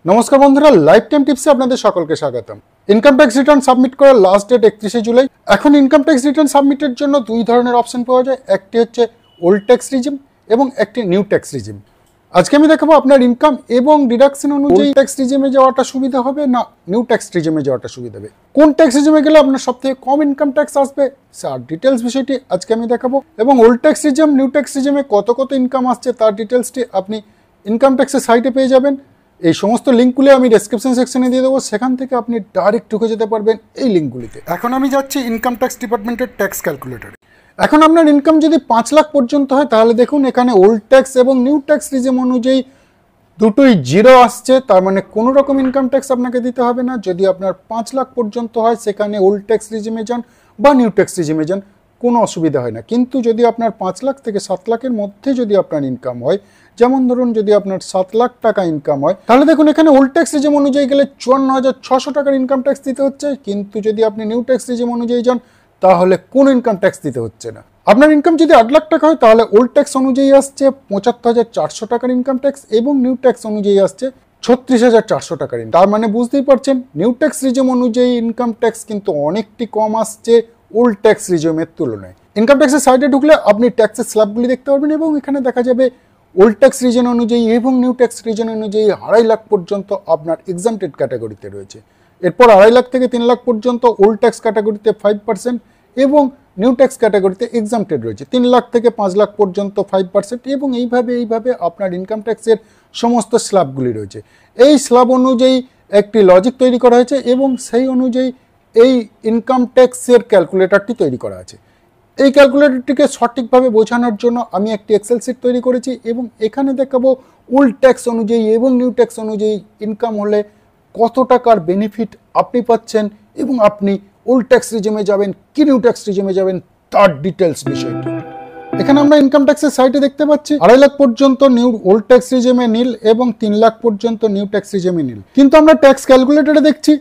নমস্কার বন্ধুরা, life time টিপসে আপনাদের সকলকে স্বাগতম। ইনকাম ট্যাক্স রিটার্ন সাবমিট করার লাস্ট ডেট 31শে জুলাই। এখন ইনকাম ট্যাক্স রিটার্ন সাবমিটের জন্য দুই ধরনের অপশন পাওয়া যায়, একটি হচ্ছে ওল্ড ট্যাক্স রিজিম এবং একটি নিউ ট্যাক্স রিজিম। আজকে আমি দেখাবো আপনার ইনকাম এবং ডিডাকশন অনুযায়ী ট্যাক্স রিজিমে যাওয়াটা সুবিধা হবে না নিউ ট্যাক্স রিজিমে যাওয়াটা সুবিধা হবে, কোন ট্যাক্স রিজিমে গেলে আপনার সবথেকে কম ইনকাম ট্যাক্স আসবে তার ডিটেলস বিষয়টি আজকে আমি দেখাবো। এবং old tax regime new tax রিজিমে কত কত ইনকাম আসছে তার ডিটেলসটি আপনি ইনকাম ট্যাক্সের সাইটে পেয়ে যাবেন। এই সমস্ত লিঙ্কগুলি আমি ডেসক্রিপশন সেকশনে দিয়ে দেবো, সেখান থেকে আপনি ডাইরেক্ট ঢুকে যেতে পারবেন এই লিঙ্কগুলিতে। এখন আমি যাচ্ছি ইনকাম ট্যাক্স ডিপার্টমেন্টের ট্যাক্স ক্যালকুলেটরে। এখন আপনার ইনকাম যদি 5 লাখ পর্যন্ত হয় তাহলে দেখুন এখানে ওল্ড ট্যাক্স এবং নিউ ট্যাক্স রিজিম অনুযায়ী দুটোই জিরো আসছে, তার মানে কোনো রকম ইনকাম ট্যাক্স আপনাকে দিতে হবে না। যদি আপনার 5 লাখ পর্যন্ত হয় সেখানে ওল্ড ট্যাক্স রিজিমে যান বা নিউ ট্যাক্স রিজিমে যান, কোনো অসুবিধা হয় না। কিন্তু যদি আপনার 5 লাখ থেকে 7 লাখের মধ্যে যদি আপনার ইনকাম হয়, যেমন ধরুন যদি আপনার 7 লাখ টাকা ইনকাম হয়, তাহলে দেখুন এখানে ওল্ড ট্যাক্স রিজিম অনুযায়ী গেলে 54,600 টাকার ইনকাম ট্যাক্স দিতে হচ্ছে। কিন্তু যদি আপনি নিউ ট্যাক্স রিজিম অনুযায়ী যান তাহলে কোনো ইনকাম ট্যাক্স দিতে হচ্ছে না। আপনার ইনকাম যদি 8 লাখ টাকা হয় তাহলে ওল্ড ট্যাক্স অনুযায়ী আসছে 75,400 টাকার ইনকাম ট্যাক্স এবং নিউ ট্যাক্স অনুযায়ী আসছে 36,400 টাকার। তার মানে বুঝতেই পারছেন নিউ ট্যাক্স রিজিম অনুযায়ী ইনকাম ট্যাক্স কিন্তু অনেকটি কম আসছে ওল্ড ট্যাক্স রিজিমের তুলনায়। ইনকাম ট্যাক্সের সাইডে ঢুকলে আপনি ট্যাক্সের স্ল্যাবগুলি দেখতে পারবেন এবং এখানে দেখা যাবে ওল্ড ট্যাক্স রিজন অনুযায়ী এবং নিউ ট্যাক্স রিজন অনুযায়ী 2.5 লাখ পর্যন্ত আপনার এক্সাম্পটেড ক্যাটাগরিতে রয়েছে। এরপর 2.5 লাখ থেকে 3 লাখ পর্যন্ত ওল্ড ট্যাক্স ক্যাটাগরিতে 5% এবং নিউ ট্যাক্স ক্যাটাগরিতে এক্সাম্পটেড রয়েছে। 3 লাখ থেকে 5 লাখ পর্যন্ত 5% এবং এইভাবে আপনার ইনকাম ট্যাক্সের সমস্ত স্ল্যাবগুলি রয়েছে। এই স্ল্যাব অনুযায়ী একটি লজিক তৈরি করা হয়েছে এবং সেই অনুযায়ী এই ইনকাম ট্যাক্সের ক্যালকুলেটরটি তৈরি করা আছে। এই ক্যালকুলেটরটিকে সঠিকভাবে বোঝানোর জন্য আমি একটি এক্সেল শিট তৈরি করেছি এবং এখানে দেখাবো ওল্ড ট্যাক্স অনুযায়ী এবং নিউ ট্যাক্স অনুযায়ী ইনকাম হলে কত টাকার বেনিফিট আপনি পাচ্ছেন এবং আপনি ওল্ড ট্যাক্স রিজিমে যাবেন কি নিউ ট্যাক্স রিজিমে যাবেন তার ডিটেলস বিষয়টি। এখানে আমরা ইনকাম ট্যাক্সের সাইটে দেখতে পাচ্ছি 2.5 লাখ পর্যন্ত নিউ ওল্ড ট্যাক্স রিজিমে নীল এবং 3 লাখ পর্যন্ত নিউ ট্যাক্স রিজিমে নীল। কিন্তু আমরা ট্যাক্স ক্যালকুলেটরে দেখছি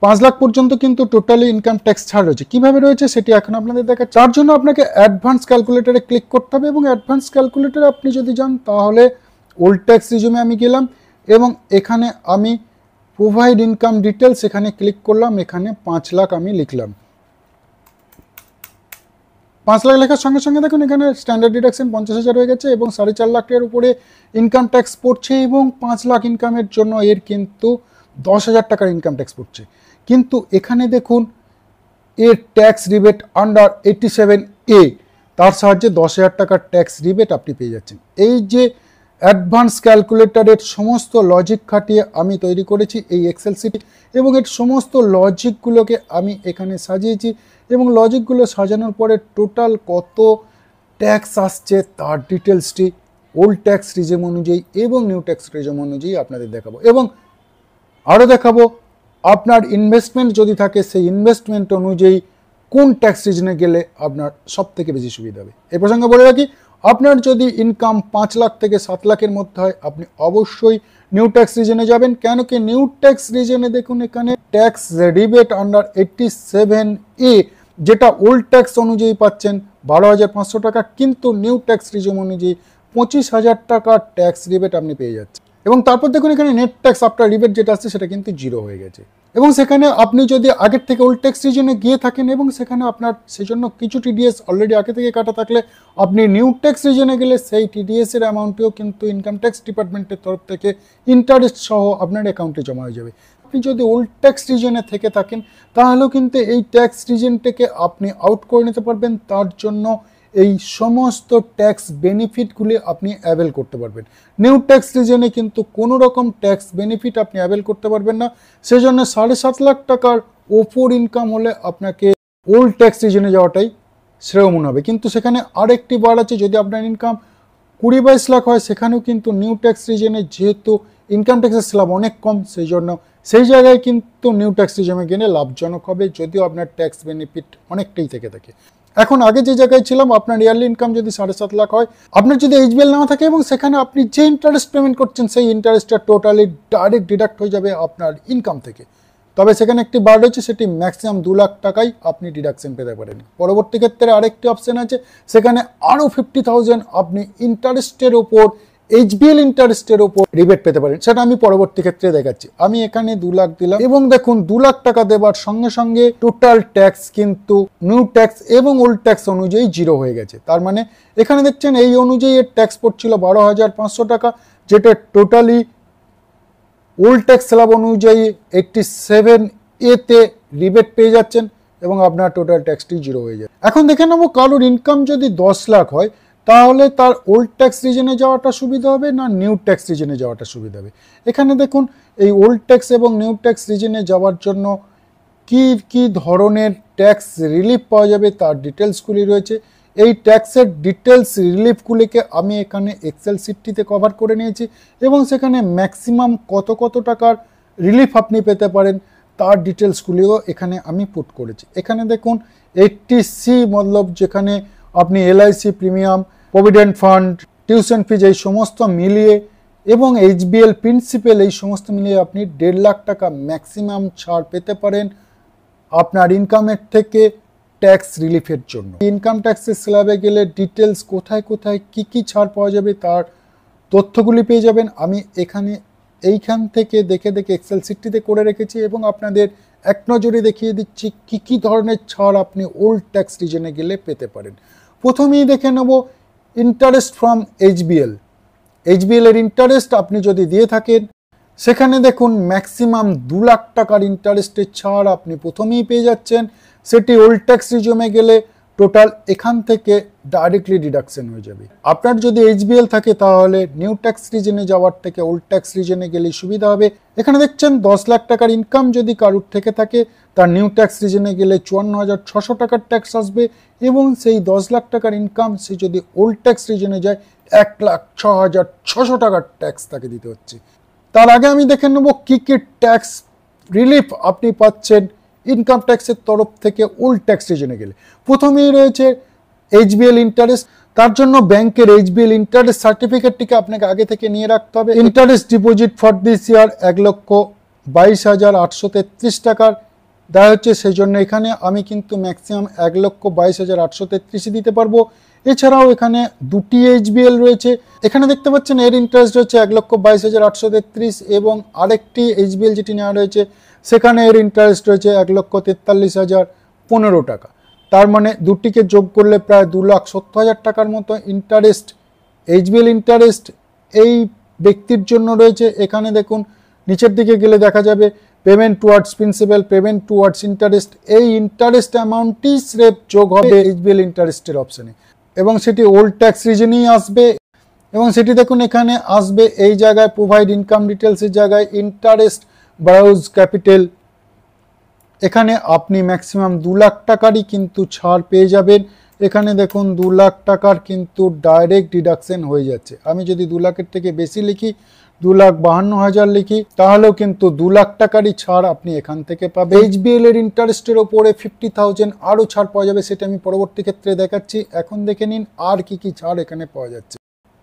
5 লাখ পর্যন্ত কিন্তু টোটালি ইনকাম ট্যাক্স ছাড় রয়েছে। কিভাবে রয়েছে সেটি এখন আপনাদের দেখা, তার জন্য আপনাকে অ্যাডভান্স ক্যালকুলেটরে ক্লিক করতে হবে এবং অ্যাডভান্স ক্যালকুলেটরে আপনি যদি যান তাহলে ওল্ড ট্যাক্স রিজিমে আমি গেলাম এবং এখানে আমি প্রোভাইড ইনকাম ডিটেলস এখানে ক্লিক করলাম। এখানে 5 লাখ আমি লিখলাম। 5 লাখ লেখার সঙ্গে সঙ্গে দেখুন এখানে স্ট্যান্ডার্ড ডিডাকশন 50,000 হয়ে গেছে এবং 4.5 লাখ টাকার উপরে ইনকাম ট্যাক্স পড়ছে এবং 5 লাখ ইনকামের জন্য এর কিন্তু 10,000 টাকার ইনকাম ট্যাক্স পড়ছে। কিন্তু এখানে দেখুন এর ট্যাক্স রিবেট আন্ডার 87A, তার সাহায্যে 10,000 টাকার ট্যাক্স রিবেট আপনি পেয়ে যাচ্ছেন। এই যে অ্যাডভান্স ক্যালকুলেটরের সমস্ত লজিক খাটিয়ে আমি তৈরি করেছি এই এক্সেল শিট এবং এর সমস্ত লজিকগুলোকে আমি এখানে সাজিয়েছি এবং লজিকগুলো সাজানোর পরে টোটাল কত ট্যাক্স আসছে তার ডিটেলসটি ওল্ড ট্যাক্স রিজিম অনুযায়ী এবং নিউ ট্যাক্স রিজিম অনুযায়ী আপনাদের দেখাবো এবং আরও দেখাবো আপনার ইনভেস্টমেন্ট যদি থাকে সেই ইনভেস্টমেন্ট অনুযায়ী কোন ট্যাক্স রিজনে গেলে আপনার সব থেকে বেশি সুবিধা হবে। এই প্রসঙ্গে বলে রাখি আপনার যদি ইনকাম 5 লাখ থেকে 7 লাখের মধ্যে হয় আপনি অবশ্যই নিউ ট্যাক্স রিজনে যাবেন। কেন কি নিউ ট্যাক্স রিজনে দেখুন এখানে ট্যাক্স রিবেট আন্ডার 87A যেটা ওল্ড ট্যাক্স অনুযায়ী পাচ্ছেন 12,500 টাকা, কিন্তু নিউ ট্যাক্স রিজিম অনুযায়ী 25,000 টাকার ট্যাক্স রিবেট আপনি পেয়ে যাচ্ছেন। এবং তারপর দেখুন এখানে নেট ট্যাক্স আফটার রিবেট যেটা আসছে সেটা কিন্তু জিরো হয়ে গেছে এবং সেখানে আপনি যদি আগের থেকে ওল্ড ট্যাক্স রিজনে গিয়ে থাকেন এবং সেখানে আপনার সেজন্য কিছু টিডিএস অলরেডি আগে থেকে কাটা থাকলে আপনি নিউ ট্যাক্স রিজনে গেলে সেই টিডিএসের অ্যামাউন্টটিও কিন্তু ইনকাম ট্যাক্স ডিপার্টমেন্টের তরফ থেকে ইন্টারেস্ট সহ আপনার অ্যাকাউন্টে জমা হয়ে যাবে। আপনি যদি ওল্ড ট্যাক্স রিজনে থেকে থাকেন তাহলেও কিন্তু এই ট্যাক্স রিজনটাকে আপনি আউট করে নিতে পারবেন। তার জন্য এই সমস্ত ট্যাক্স বেনিফিটগুলি আপনি অ্যাভেল করতে পারবেন। নিউ ট্যাক্স রিজনে কিন্তু কোনো রকম ট্যাক্স বেনিফিট আপনি অ্যাভেল করতে পারবেন না। সেজন্য 7.5 লাখ টাকার ওপর ইনকাম হলে আপনাকে ওল্ড ট্যাক্স রিজনে যাওয়াটাই শ্রেয় মনে হবে। কিন্তু সেখানে আরেকটি বার আছে, যদি আপনার ইনকাম 20-22 লাখ হয় সেখানেও কিন্তু নিউ ট্যাক্স রিজনে যেহেতু ইনকাম ট্যাক্সের স্ল্যাব অনেক কম সেই জন্য সেই জায়গায় কিন্তু নিউ ট্যাক্স রিজনে গেলে লাভজনক হবে, যদিও আপনার ট্যাক্স বেনিফিট অনেকটাই থেকে থাকে। এখন আগে যে জায়গায় ছিলাম আপনার ইয়ারলি ইনকাম যদি 7.5 লাখ হয়, আপনার যদি এইচবিএল না থাকে এবং সেখানে আপনি যে ইন্টারেস্ট পেমেন্ট করছেন সেই ইন্টারেস্টটা টোটালি ডাইরেক্ট ডিডাক্ট হয়ে যাবে আপনার ইনকাম থেকে। তবে সেখানে একটি বার রয়েছে, সেটি ম্যাক্সিমাম 2 লাখ টাকাই আপনি ডিডাকশন পেতে পারেন। পরবর্তী ক্ষেত্রে আরেকটি অপশন আছে, সেখানে আরও 50,000 আপনি ইন্টারেস্টের ওপর এইচবিএল ইন্টারেস্টের ওপর রিবেট পেতে পারেন, সেটা আমি পরবর্তী ক্ষেত্রে দেখাচ্ছি। আমি এখানে 2 লাখ দিলাম এবং দেখুন 2 লাখ টাকা দেওয়ার সঙ্গে সঙ্গে টোটাল ট্যাক্স কিন্তু নিউ ট্যাক্স এবং ওল্ড ট্যাক্স অনুযায়ী 0 হয়ে গেছে। তার মানে এখানে দেখছেন এই অনুযায়ী এর ট্যাক্স পড়ছিল 12,500 টাকা, যেটা টোটালি ওল্ড ট্যাক্স স্ল্যাব অনুযায়ী 87A তে রিবেট পেয়ে যাচ্ছেন এবং আপনার টোটাল ট্যাক্সটি 0 হয়ে যায়। এখন দেখে নেবো কারোর ইনকাম যদি 10 লাখ হয় তাহলে তার ওল্ড ট্যাক্স রিজনে যাওয়াটা সুবিধা হবে না নিউ ট্যাক্স রিজনে যাওয়াটা সুবিধা হবে। এখানে দেখুন এই ওল্ড ট্যাক্স এবং নিউ ট্যাক্স রিজনে যাওয়ার জন্য কি কি ধরনের ট্যাক্স রিলিফ পাওয়া যাবে তার ডিটেলসগুলি রয়েছে। এই ট্যাক্সের ডিটেলস রিলিফগুলিকে আমি এখানে এক্সেল শিটটিতে কভার করে নিয়েছি এবং সেখানে ম্যাক্সিমাম কত কত টাকার রিলিফ আপনি পেতে পারেন তার ডিটেলসগুলিও এখানে আমি পুট করেছি। এখানে দেখুন 80C মতলব যেখানে আপনি LIC premium, provident fund, tuition ফিজ এই সমস্ত মিলিয়ে এবং এইচবিএল প্রিন্সিপাল এই সমস্ত মিলিয়ে আপনি 1.5 লাখ টাকা ম্যাক্সিমাম ছাড় পেতে পারেন আপনার ইনকামের থেকে ট্যাক্স রিলিফের জন্য। ইনকাম ট্যাক্সের স্ল্যাবে গেলে ডিটেলস কোথায় কোথায় কি কি ছাড় পাওয়া যাবে তার তথ্যগুলি পেয়ে যাবেন। আমি এইখান থেকে দেখে দেখে এক্সেল শিটটিতে করে রেখেছি এবং আপনাদের এক নজরে দেখিয়ে দিচ্ছি কি কি ধরনের ছাড় আপনি ওল্ড ট্যাক্স রিজনে গেলে পেতে পারেন। প্রথমেই দেখে নেব ইন্টারেস্ট ফ্রম এইচবিএল। এইচবিএল এর ইন্টারেস্ট আপনি যদি দিয়ে থাকেন সেখানে দেখুন ম্যাক্সিমাম 2 লাখ টাকার ইন্টারেস্টের ছাড় আপনি প্রথমেই পেয়ে যাচ্ছেন। সেটি ওল্ড ট্যাক্স রিজনে গেলে টোটাল এখান থেকে ডাইরেক্টলি ডিডাকশন হয়ে যাবে। আপনার যদি এইচবিএল থাকে তাহলে নিউ ট্যাক্স রিজনে যাওয়ার থেকে ওল্ড ট্যাক্স রিজনে গেলে সুবিধা হবে। এখানে দেখছেন 10 লাখ টাকার ইনকাম যদি কারুর থেকে থাকে তার নিউ ট্যাক্স রিজনে গেলে 54,600 টাকার ট্যাক্স আসবে এবং সেই 10 লাখ টাকার ইনকাম সে যদি ওল্ড ট্যাক্স রিজনে যায় 1,06,600 টাকার ট্যাক্স তাকে দিতে হচ্ছে। তার আগে আমি দেখে নেব কি কি ট্যাক্স রিলিফ আপনি পাচ্ছেন ইনকাম ট্যাক্সের তরফ থেকে ওল্ড ট্যাক্স রিজনে গেলে। প্রথমেই রয়েছে এইচবিএল ইন্টারেস্ট। তার জন্য ব্যাংকের এইচবিএল ইন্টারেস্ট সার্টিফিকেটটিকে আপনাকে আগে থেকে নিয়ে রাখতে হবে। ইন্টারেস্ট ডিপোজিট ফর দিস ইয়ার 1,22,833 টাকার দেওয়া হচ্ছে, সেই জন্য এখানে আমি কিন্তু ম্যাক্সিমাম 1,22,833 দিতে পারবো। এছাড়াও এখানে দুটি এইচবিএল রয়েছে। এখানে দেখতে পাচ্ছেন এর ইন্টারেস্ট হচ্ছে 1,22,833 এবং আরেকটি এইচবিএল যেটি নেওয়া রয়েছে সেখানে এর ইন্টারেস্ট রয়েছে 1,43,015 টাকা। তার মানে দুটিকে যোগ করলে প্রায় 2,70,000 টাকার মতো ইন্টারেস্ট এইচবিএল ইন্টারেস্ট এই ব্যক্তির জন্য রয়েছে। এখানে দেখুন নিচের দিকে গেলে দেখা যাবে payment towards principal, payment towards interest, এই ইন্টারেস্ট অ্যামাউন্টটি স্রেফ যোগ হবে এইচবিএল ইন্টারেস্টের অপশানে এবং সেটি ওল্ড ট্যাক্স রিজনেই আসবে এবং সেটি দেখুন এখানে আসবে এই জায়গায় প্রোভাইড ইনকাম ডিটেলসের জায়গায় ইন্টারেস্ট ব্রাউজ ক্যাপিটাল। এখানে আপনি ম্যাক্সিমাম 2 লাখ টাকারই কিন্তু ছাড় পেয়ে যাবেন। এখানে দেখুন 2 লাখ টাকার কিন্তু ডাইরেক্ট ডিডাকশন হয়ে যাচ্ছে। আমি যদি 2 লাখের থেকে বেশি লিখি 2,52,000 লিখি তাহলেও কিন্তু 2 লাখ টাকারই ছাড় আপনি এখান থেকে পাবেন। এইচবিএল এর ইন্টারেস্টের ওপরে 50,000 আরও ছাড় পাওয়া যাবে, সেটা আমি পরবর্তী ক্ষেত্রে দেখাচ্ছি। এখন দেখে নিন আর কি কি ছাড় এখানে পাওয়া যাচ্ছে।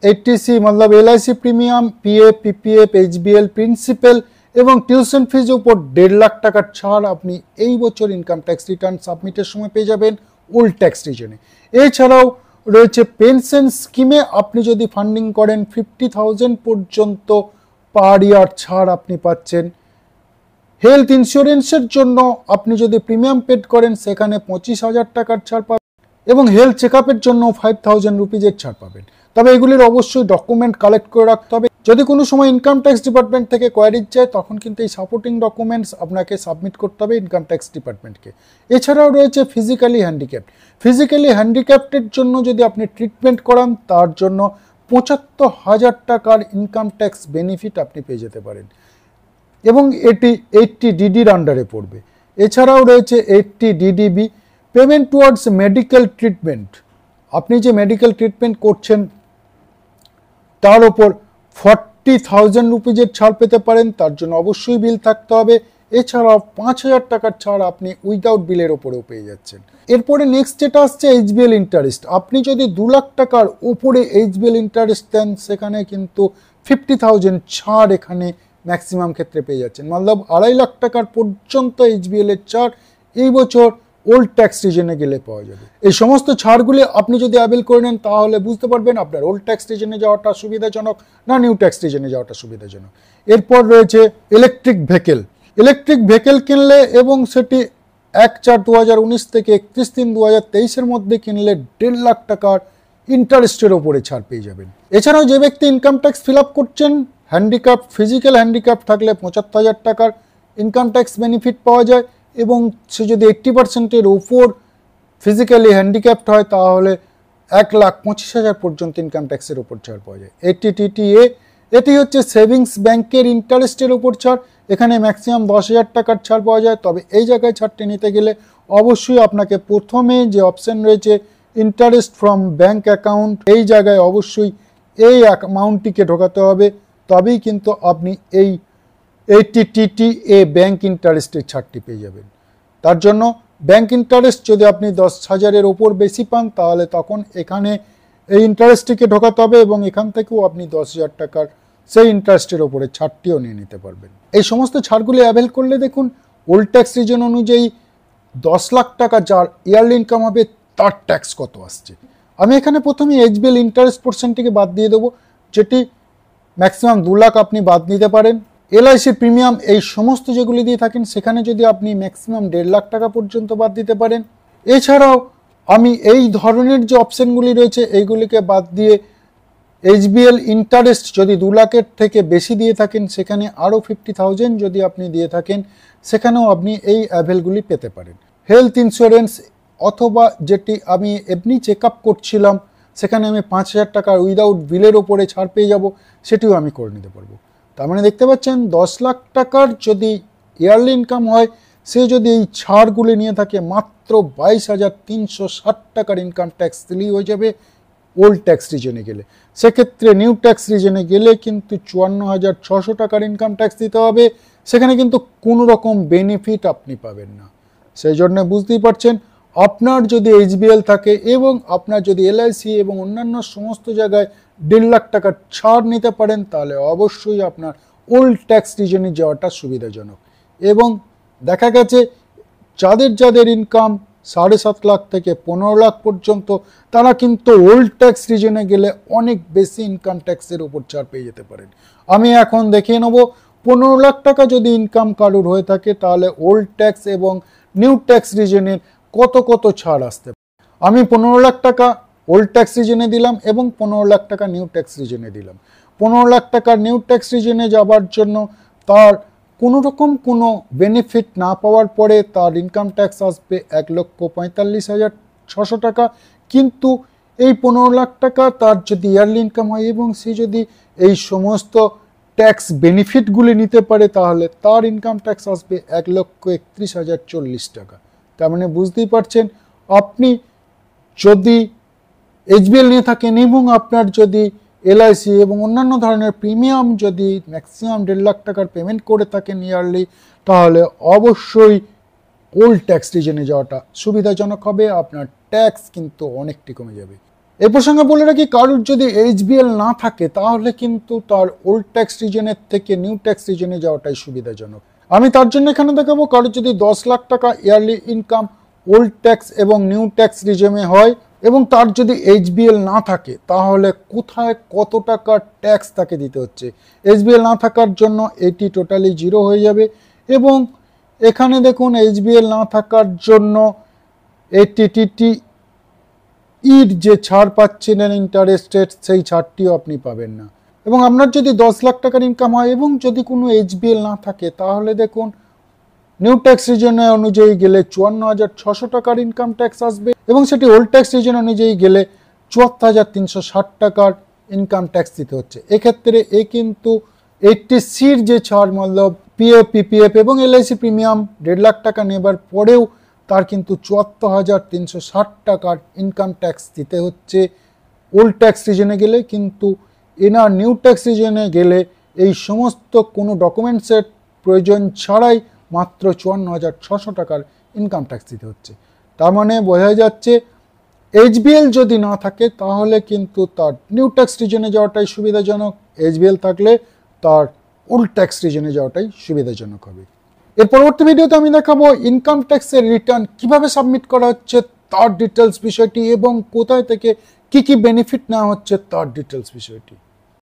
80C মতলব LIC premium, PF, PPF, HBL principal এবং টিউশন ফিজ উপর 1.5 লাখ টাকার ছাড় আপনি এই বছর ইনকাম ট্যাক্স রিটার্ন সাবমিটের সময় পেয়ে যাবেন ওল্ড ট্যাক্স রিজনে। এছাড়াও রয়েছে পেনশন স্কিমে আপনি যদি ফান্ডিং করেন 50,000 পর্যন্ত পার ইয়ার ছাড় আপনি পাচ্ছেন। হেলথ ইন্স্যুরেন্সের জন্য আপনি যদি প্রিমিয়াম পেড করেন সেখানে 25,000 টাকার ছাড় পাবেন এবং হেলথ চেক আপের জন্য 5,000 রুপিজের ছাড় পাবেন। তবে এগুলির অবশ্যই ডকুমেন্ট কালেক্ট করে রাখতে হবে। যদি কোনো সময় ইনকাম ট্যাক্স ডিপার্টমেন্ট থেকে কোয়ারিজ যায় তখন কিন্তু এই সাপোর্টিং ডকুমেন্টস আপনাকে সাবমিট করতে হবে ইনকাম ট্যাক্স ডিপার্টমেন্টকে। এছাড়াও রয়েছে ফিজিক্যালি হ্যান্ডিক্যাপ্ট। ফিজিক্যালি হ্যান্ডিক্যাপ্টের জন্য যদি আপনি ট্রিটমেন্ট করান তার জন্য 75,000 টাকার ইনকাম ট্যাক্স বেনিফিট আপনি পেয়ে যেতে পারেন এবং এটি 80 ডিডির আন্ডারে পড়বে। এছাড়াও রয়েছে 80 DDB, payment towards medical treatment. আপনি যে মেডিকেল ট্রিটমেন্ট করছেন তার ওপর 40,000 রুপিজের ছাড় পেতে পারেন, তার জন্য অবশ্যই বিল থাকতে হবে। এছাড়াও 5,000 টাকার ছাড় আপনি উইদাউট বিলের ওপরেও পেয়ে যাচ্ছেন। এরপরে নেক্সট যেটা আসছে এইচবিএল ইন্টারেস্ট। আপনি যদি 2 লাখ টাকার উপরে এইচবিএল ইন্টারেস্ট দেন সেখানে কিন্তু 50,000 ছাড় এখানে ম্যাক্সিমাম ক্ষেত্রে পেয়ে যাচ্ছেন। মতলব 2.5 লাখ টাকার পর্যন্ত এইচবিএল এর ছাড় এই বছর ওল্ড ট্যাক্স রিজনে গেলে পাওয়া যাবে। এই সমস্ত ছাড়গুলি আপনি যদি অ্যাভেল করে নেন তাহলে বুঝতে পারবেন আপনার ওল্ড ট্যাক্স রিজনে যাওয়াটা সুবিধাজনক না নিউ ট্যাক্স রিজনে যাওয়াটা সুবিধাজনক। এরপর রয়েছে ইলেকট্রিক ভেহিকেল। ইলেকট্রিক ভেহিকেল কিনলে এবং সেটি 1/4/2019 থেকে 31/3/2023 মধ্যে কিনলে 1.5 লাখ টাকার ইন্টারেস্টের ওপরে ছাড় পেয়ে যাবেন। এছাড়াও যে ব্যক্তি ইনকাম ট্যাক্স ফিল আপ করছেন, হ্যান্ডিক্যাপ ফিজিক্যাল হ্যান্ডিক্যাপ থাকলে 75,000 টাকার ইনকাম ট্যাক্স বেনিফিট পাওয়া যায় এবং সে যদি 80%-এর উপর ফিজিক্যালি হ্যান্ডিক্যাপড হয় তাহলে 1,25,000 পর্যন্ত ইনকাম ট্যাক্সের ওপর ছাড় পাওয়া যায়। এটিটিটিএ এটি হচ্ছে সেভিংস ব্যাংকের ইন্টারেস্টের ওপর ছাড়, এখানে ম্যাক্সিমাম 10,000 টাকার ছাড় পাওয়া যায়। তবে এই জায়গায় ছাড়টি নিতে গেলে অবশ্যই আপনাকে প্রথমে যে অপশন রয়েছে ইন্টারেস্ট ফ্রম ব্যাংক অ্যাকাউন্ট, এই জায়গায় অবশ্যই এই অ্যামাউন্টটিকে ঢোকাতে হবে, তবেই কিন্তু আপনি এই এটিটিটিএ ব্যাংক ইন্টারেস্টের ছাড়টি পেয়ে যাবেন। তার জন্য ব্যাংক ইন্টারেস্ট যদি আপনি 10,000-এর ওপর বেশি পান তাহলে তখন এখানে এই ইন্টারেস্টটিকে ঢোকাতে হবে এবং এখান থেকেও আপনি 10,000 টাকার সেই ইন্টারেস্টের ওপরে ছাড়টিও নিয়ে নিতে পারবেন। এই সমস্ত ছাড়গুলি অ্যাভেল করলে দেখুন ওল্ড ট্যাক্স রিজন অনুযায়ী 10 লাখ টাকা যার ইয়ারলি ইনকাম হবে তার ট্যাক্স কত আসছে। আমি এখানে প্রথমে এইচবিএল ইন্টারেস্ট পোর্শনটিকে বাদ দিয়ে দেবো, যেটি ম্যাক্সিমাম 2 লাখ আপনি বাদ নিতে পারেন। এলআইসি প্রিমিয়াম এই সমস্ত যেগুলি দিয়ে থাকেন সেখানে যদি আপনি ম্যাক্সিমাম 1.5 লাখ টাকা পর্যন্ত বাদ দিতে পারেন। এছাড়াও আমি এই ধরনের যে অপশানগুলি রয়েছে এইগুলিকে বাদ দিয়ে এইচবিএল ইন্টারেস্ট যদি 2 লাখের থেকে বেশি দিয়ে থাকেন সেখানে আরও 50,000 যদি আপনি দিয়ে থাকেন সেখানেও আপনি এই অ্যাভেলগুলি পেতে পারেন। হেলথ ইন্স্যুরেন্স অথবা যেটি আমি এমনি চেক আপ করছিলাম সেখানে আমি 5,000 টাকা উইদাউট বিলের ওপরে ছাড় পেয়ে যাব, সেটিও আমি করে নিতে পারবো। তার মানে দেখতে পাচ্ছেন 10 লাখ টাকার যদি ইয়ারলি ইনকাম হয় সে যদি এই ছাড়গুলি নিয়ে থাকে মাত্র 22,360 টাকার ইনকাম ট্যাক্স দিলেই হয়ে যাবে ওল্ড ট্যাক্স রিজনে গেলে। সেক্ষেত্রে নিউ ট্যাক্স রিজনে গেলে কিন্তু 54,600 টাকার ইনকাম ট্যাক্স দিতে হবে, সেখানে কিন্তু কোনো রকম বেনিফিট আপনি পাবেন না। সেই জন্য বুঝতেই পারছেন আপনার যদি এইচবিএল থাকে এবং আপনার যদি এলআইসি এবং অন্যান্য সমস্ত জায়গায় 1.5 লাখ টাকার ছাড় নিতে পারেন তাহলে অবশ্যই আপনার ওল্ড ট্যাক্স রিজনে যাওয়াটা সুবিধাজনক। এবং দেখা গেছে যাদের যাদের ইনকাম 7.5 লাখ থেকে 15 লাখ পর্যন্ত তারা কিন্তু ওল্ড ট্যাক্স রিজনে গেলে অনেক বেশি ইনকাম ট্যাক্সের উপর ছাড় পেয়ে যেতে পারেন। আমি এখন দেখিয়ে নেব 15 লাখ টাকা যদি ইনকাম কারোর হয়ে থাকে তাহলে ওল্ড ট্যাক্স এবং নিউ ট্যাক্স রিজনের কত কত ছাড় আসতে পারে। আমি 15 লাখ টাকা ওল্ড ট্যাক্স রিজনে দিলাম এবং 15 লাখ টাকা নিউ ট্যাক্স রিজনে দিলাম। 15 লাখ টাকা নিউ ট্যাক্স রিজনে যাবার জন্য তার কোনো রকম কোনো বেনিফিট না পাওয়ার পরে তার ইনকাম ট্যাক্স আসবে 1,45,600 টাকা। কিন্তু এই 15 লাখ টাকা তার যদি ইয়ারলি ইনকাম হয় এবং সে যদি এই সমস্ত ট্যাক্স বেনিফিটগুলি নিতে পারে তাহলে তার ইনকাম ট্যাক্স আসবে 1,31,040 টাকা। তার মানে বুঝতেই পারছেন আপনি যদি এইচবিএল নিয়ে থাকেন এবং আপনার যদি এলআইসি এবং অন্যান্য ধরনের প্রিমিয়াম যদি ম্যাক্সিমাম 1.5 লাখ টাকার পেমেন্ট করে থাকেন ইয়ারলি তাহলে অবশ্যই ওল্ড ট্যাক্স রিজনে যাওয়াটা সুবিধাজনক হবে, আপনার ট্যাক্স কিন্তু অনেকটি কমে যাবে। এই প্রসঙ্গে বলে রাখি কারোর যদি এইচবিএল না থাকে তাহলে কিন্তু তার ওল্ড ট্যাক্স রিজনের থেকে নিউ ট্যাক্স রিজনে যাওয়াটাই সুবিধাজনক। আমি তার জন্য এখানে দেখাবো কারোর যদি 10 লাখ টাকা ইয়ারলি ইনকাম ওল্ড ট্যাক্স এবং নিউ ট্যাক্স রিজনে হয় এবং তার যদি এইচবিএল না থাকে তাহলে কোথায় কত টাকা ট্যাক্স তাকে দিতে হচ্ছে। এইচবিএল না থাকার জন্য এটি টোটালি 0 হয়ে যাবে এবং এখানে দেখুন এইচবিএল না থাকার জন্য এটিটিটি ইর যে ছাড় পাচ্ছিলেন ইন্টারেস্টেড সেই ছাড়টিও আপনি পাবেন না। এবং আপনার যদি 10 লাখ টাকার ইনকাম হয় এবং যদি কোনো এইচবিএল না থাকে তাহলে দেখুন নিউ ট্যাক্স রিজনে অনুযায়ী গেলে 54,600 টাকার ইনকাম ট্যাক্স আসবে এবং সেটি ওল্ড ট্যাক্স রিজন অনুযায়ী গেলে 74,360 টাকার ইনকাম ট্যাক্স দিতে হচ্ছে। এক্ষেত্রে এ কিন্তু 80Cর যে ছাড় মতলব পিএফ পিপিএফ এবং এলআইসি প্রিমিয়াম 1.5 লাখ টাকা নেবার পরেও তার কিন্তু 74,360 টাকার ইনকাম ট্যাক্স দিতে হচ্ছে ওল্ড ট্যাক্স রিজনে গেলে। কিন্তু এনার নিউ ট্যাক্স রিজনে গেলে এই সমস্ত কোনো ডকুমেন্টসের প্রয়োজন ছাড়াই মাত্র 54,600 টাকার ইনকাম ট্যাক্স দিতে হচ্ছে। তার মানে বোঝা যাচ্ছে এইচবিএল যদি না থাকে তাহলে কিন্তু তার নিউ ট্যাক্স রিজনে যাওয়াটাই সুবিধাজনক, এইচবিএল থাকলে তার ওল্ড ট্যাক্স রিজনে যাওয়াটাই সুবিধাজনক হবে। এর পরবর্তী ভিডিওতে আমি দেখাবো ইনকাম ট্যাক্সের রিটার্ন কিভাবে সাবমিট করা হচ্ছে তার ডিটেলস বিষয়টি এবং কোথায় থেকে কি কি বেনিফিট নেওয়া হচ্ছে তার ডিটেলস বিষয়টি।